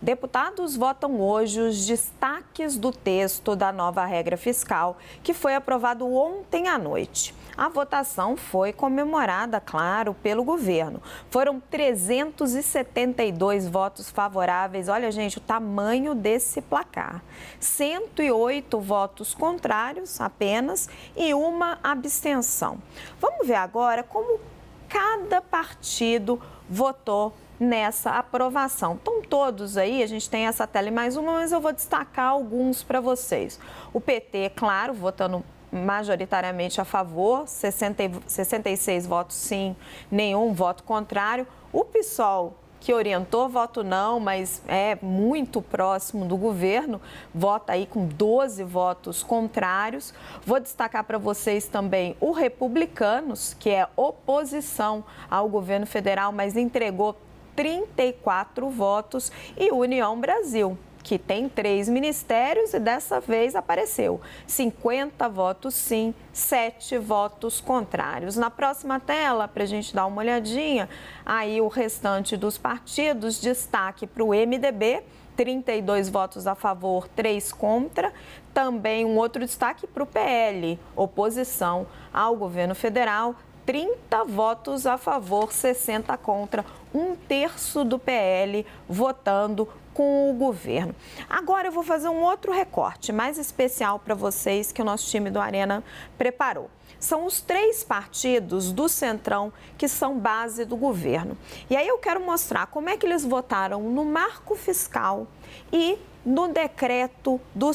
Deputados votam hoje os destaques do texto da nova regra fiscal, que foi aprovado ontem à noite. A votação foi comemorada, claro, pelo governo. Foram 372 votos favoráveis. Olha, gente, o tamanho desse placar. 108 votos contrários apenas e uma abstenção. Vamos ver agora como cada partido votou nessa aprovação. Estão todos aí, a gente tem essa tela e mais uma, mas eu vou destacar alguns para vocês. O PT, claro, votando majoritariamente a favor, 66 votos sim, nenhum voto contrário. O PSOL, que orientou voto não, mas é muito próximo do governo, vota aí com 12 votos contrários. Vou destacar para vocês também o Republicanos, que é oposição ao governo federal, mas entregou 34 votos, e União Brasil, que tem 3 ministérios e dessa vez apareceu 50 votos sim, 7 votos contrários. Na próxima tela, para a gente dar uma olhadinha, aí o restante dos partidos, destaque para o MDB, 32 votos a favor, 3 contra. Também um outro destaque para o PL, oposição ao governo federal, 30 votos a favor, 60 contra, 1/3 do PL votando com o governo. Agora eu vou fazer um outro recorte mais especial para vocês que o nosso time do Arena preparou. São os 3 partidos do Centrão que são base do governo. E aí eu quero mostrar como é que eles votaram no marco fiscal e no decreto do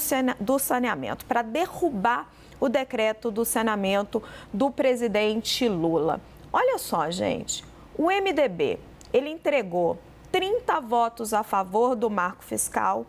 saneamento, para derrubar o decreto do saneamento do presidente Lula. Olha só, gente, o MDB, ele entregou 30 votos a favor do marco fiscal,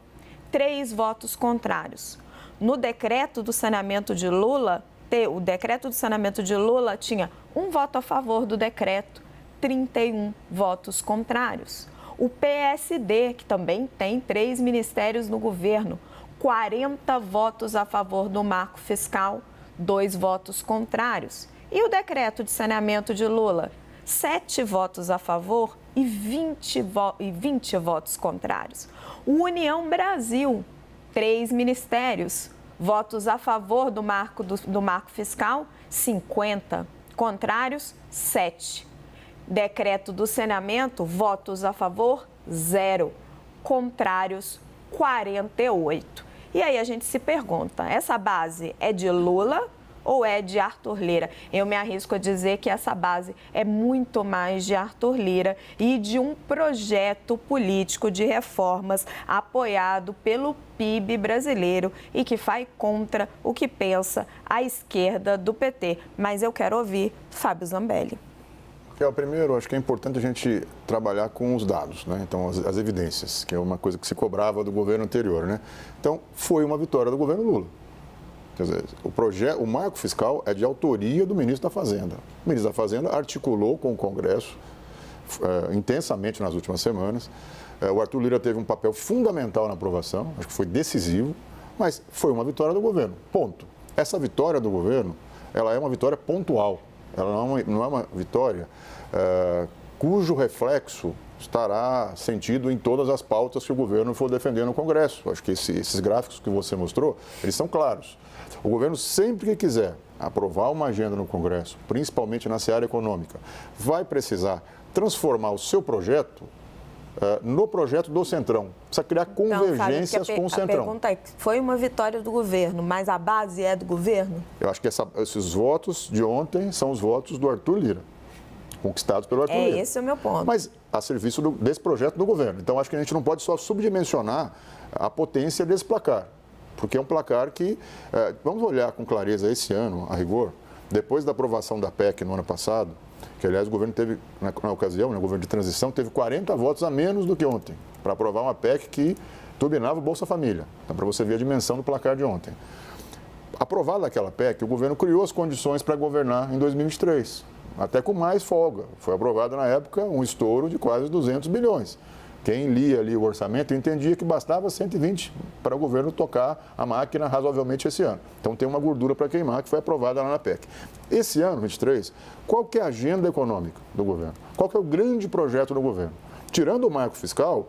3 votos contrários. No decreto do saneamento de Lula, o decreto do saneamento de Lula tinha 1 voto a favor do decreto, 31 votos contrários. O PSD, que também tem 3 ministérios no governo, 40 votos a favor do marco fiscal, 2 votos contrários. E o decreto de saneamento de Lula, 7 votos a favor e 20 votos contrários. O União Brasil, 3 ministérios, votos a favor do marco fiscal, 50, contrários, 7. Decreto do saneamento, votos a favor, 0, contrários, 48. E aí a gente se pergunta, essa base é de Lula ou é de Arthur Lira? Eu me arrisco a dizer que essa base é muito mais de Arthur Lira e de um projeto político de reformas apoiado pelo PIB brasileiro e que vai contra o que pensa a esquerda do PT. Mas eu quero ouvir Fábio Zambelli. Primeiro, acho que é importante a gente trabalhar com os dados, né? Então, as evidências, que é uma coisa que se cobrava do governo anterior, né? Então, foi uma vitória do governo Lula. Quer dizer, o marco fiscal é de autoria do ministro da Fazenda. O ministro da Fazenda articulou com o Congresso intensamente nas últimas semanas. O Arthur Lira teve um papel fundamental na aprovação, acho que foi decisivo, mas foi uma vitória do governo, ponto. Essa vitória do governo, ela é uma vitória pontual. Ela não é uma vitória cujo reflexo estará sentido em todas as pautas que o governo for defender no Congresso. Acho que esses gráficos que você mostrou, eles são claros. O governo, sempre que quiser aprovar uma agenda no Congresso, principalmente na seara econômica, vai precisar transformar o seu projeto no projeto do Centrão. Precisa criar convergências com o Centrão. A pergunta é, foi uma vitória do governo, mas a base é do governo? Eu acho que esses votos de ontem são os votos do Arthur Lira, conquistados pelo Arthur Lira. Esse é o meu ponto. Mas a serviço desse projeto do governo. Então, acho que a gente não pode só subdimensionar a potência desse placar, porque é um placar que, vamos olhar com clareza esse ano, a rigor, depois da aprovação da PEC no ano passado, que, aliás, o governo teve, na ocasião, o governo de transição, teve 40 votos a menos do que ontem, para aprovar uma PEC que turbinava o Bolsa Família. Então, para você ver a dimensão do placar de ontem. Aprovada aquela PEC, o governo criou as condições para governar em 2023, até com mais folga. Foi aprovado, na época, um estouro de quase 200 bilhões. Quem lia ali o orçamento entendia que bastava 120 para o governo tocar a máquina razoavelmente esse ano. Então tem uma gordura para queimar que foi aprovada lá na PEC. Esse ano, 23, qual que é a agenda econômica do governo? Qual que é o grande projeto do governo? Tirando o marco fiscal,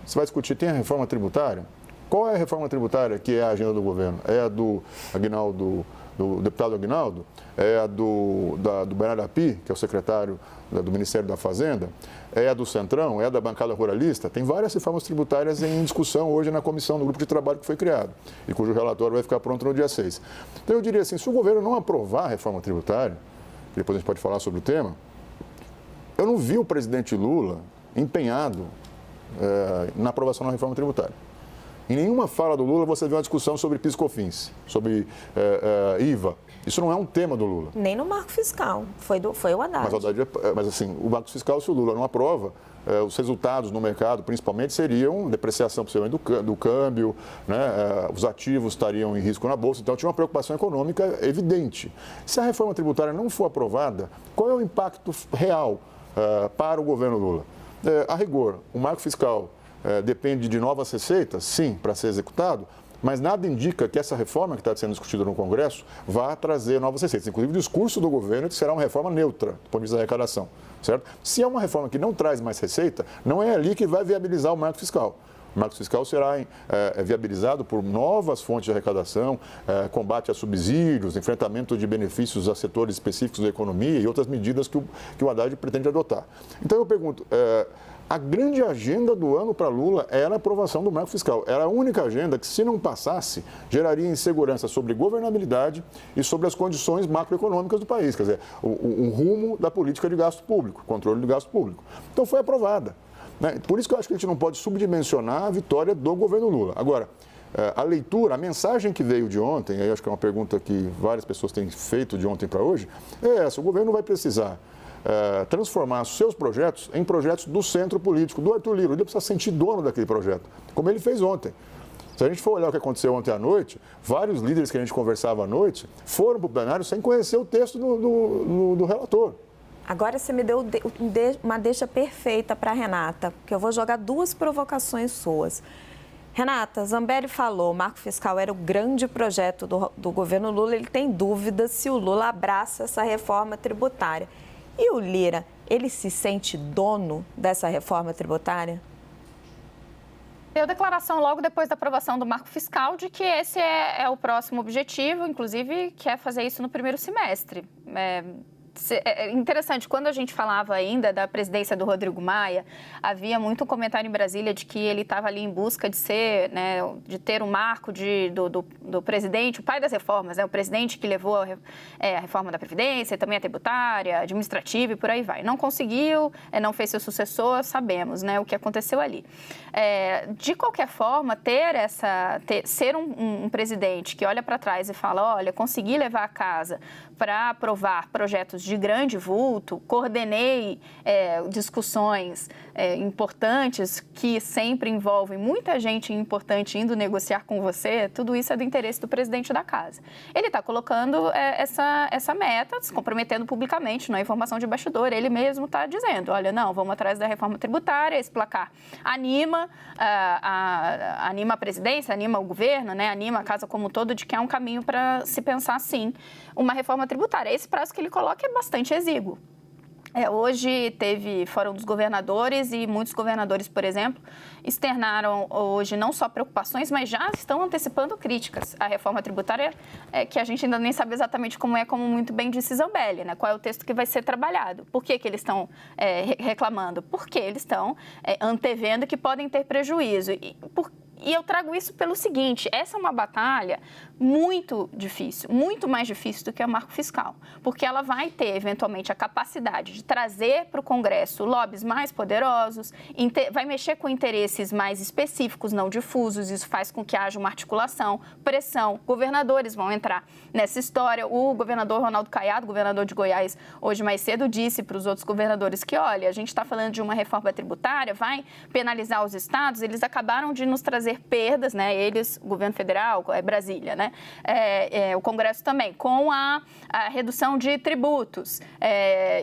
Você vai discutir, tem a reforma tributária? Qual é a reforma tributária que é a agenda do governo? É a do Aguinaldo, do deputado Aguinaldo? É a do Bernardo Api, que é o secretário do Ministério da Fazenda? É a do Centrão? É a da bancada ruralista? Tem várias reformas tributárias em discussão hoje na comissão do grupo de trabalho que foi criado e cujo relatório vai ficar pronto no dia 6. Então, eu diria assim, se o governo não aprovar a reforma tributária, depois a gente pode falar sobre o tema, eu não vi o presidente Lula empenhado na aprovação da reforma tributária. Em nenhuma fala do Lula você vê uma discussão sobre PIS/COFINS, sobre IVA. Isso não é um tema do Lula. Nem no marco fiscal, foi o Haddad. Mas assim, o marco fiscal, se o Lula não aprova, os resultados no mercado, principalmente, seriam depreciação possivelmente do câmbio, né? Os ativos estariam em risco na Bolsa. Então, tinha uma preocupação econômica evidente. Se a reforma tributária não for aprovada, qual é o impacto real para o governo Lula? A rigor, o marco fiscal depende de novas receitas, sim, para ser executado, mas nada indica que essa reforma que está sendo discutida no Congresso vá trazer novas receitas. Inclusive, o discurso do governo é que será uma reforma neutra, do ponto de vista da arrecadação, certo? Se é uma reforma que não traz mais receita, não é ali que vai viabilizar o marco fiscal. O marco fiscal será viabilizado por novas fontes de arrecadação, combate a subsídios, enfrentamento de benefícios a setores específicos da economia e outras medidas que o Haddad pretende adotar. Então, eu pergunto, a grande agenda do ano para Lula era a aprovação do marco fiscal. Era a única agenda que, se não passasse, geraria insegurança sobre governabilidade e sobre as condições macroeconômicas do país. Quer dizer, o rumo da política de gasto público, controle do gasto público. Então, foi aprovada. Por isso que eu acho que a gente não pode subdimensionar a vitória do governo Lula. Agora, a leitura, a mensagem que veio de ontem, aí acho que é uma pergunta que várias pessoas têm feito de ontem para hoje, é essa: o governo vai precisar transformar seus projetos em projetos do centro político, do Arthur Lira. Ele precisa sentir dono daquele projeto, como ele fez ontem. Se a gente for olhar o que aconteceu ontem à noite, vários líderes que a gente conversava à noite foram para o plenário sem conhecer o texto do relator. Agora você me deu uma deixa perfeita para a Renata, porque eu vou jogar duas provocações suas. Renata, Zambelli falou, o marco fiscal era o grande projeto do governo Lula, ele tem dúvidas se o Lula abraça essa reforma tributária. E o Lira, ele se sente dono dessa reforma tributária? Deu declaração logo depois da aprovação do marco fiscal de que esse é o próximo objetivo, inclusive quer fazer isso no primeiro semestre. É interessante, quando a gente falava ainda da presidência do Rodrigo Maia, havia muito comentário em Brasília de que ele estava ali em busca de ser, né, de ter um marco do presidente, o pai das reformas, né, o presidente que levou a reforma da Previdência, também a tributária, administrativa e por aí vai. Não conseguiu, não fez seu sucessor, sabemos, né, o que aconteceu ali. De qualquer forma, ser um presidente que olha para trás e fala, olha, consegui levar a casa para aprovar projetos de grande vulto, coordenei discussões importantes que sempre envolvem muita gente importante indo negociar com você, tudo isso é do interesse do presidente da casa. Ele está colocando essa meta, se comprometendo publicamente, não é informação de bastidor, ele mesmo está dizendo, olha, não, vamos atrás da reforma tributária, esse placar anima a presidência, anima o governo, né, anima a casa como um todo de que há um caminho para se pensar, sim, uma reforma tributária. Esse prazo que ele coloca é bastante exíguo. Hoje teve Fórum dos Governadores e muitos governadores, por exemplo, externaram hoje não só preocupações, mas já estão antecipando críticas à reforma tributária, que a gente ainda nem sabe exatamente como muito bem disse Zambelli, né? Qual é o texto que vai ser trabalhado. Por que eles estão reclamando? Porque eles estão antevendo que podem ter prejuízo. E eu trago isso pelo seguinte, essa é uma batalha muito difícil, muito mais difícil do que o marco fiscal, porque ela vai ter, eventualmente, a capacidade de trazer para o Congresso lobbies mais poderosos, vai mexer com interesses mais específicos, não difusos, isso faz com que haja uma articulação, pressão, governadores vão entrar nessa história. O governador Ronaldo Caiado, governador de Goiás, hoje mais cedo disse para os outros governadores que, olha, a gente está falando de uma reforma tributária, vai penalizar os estados, eles acabaram de nos trazer perdas, né? Eles, o governo federal, Brasília, né? O Congresso também, com a redução de tributos.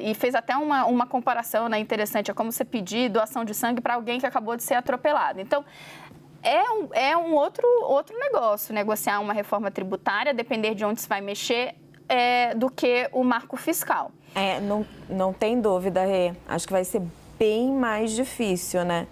E fez até uma comparação, né, interessante, é como você pedir doação de sangue para alguém que acabou de ser atropelado. Então, é um outro negócio, negociar uma reforma tributária, depender de onde se vai mexer, do que o marco fiscal. Não tem dúvida, Rê. Acho que vai ser bem mais difícil, né?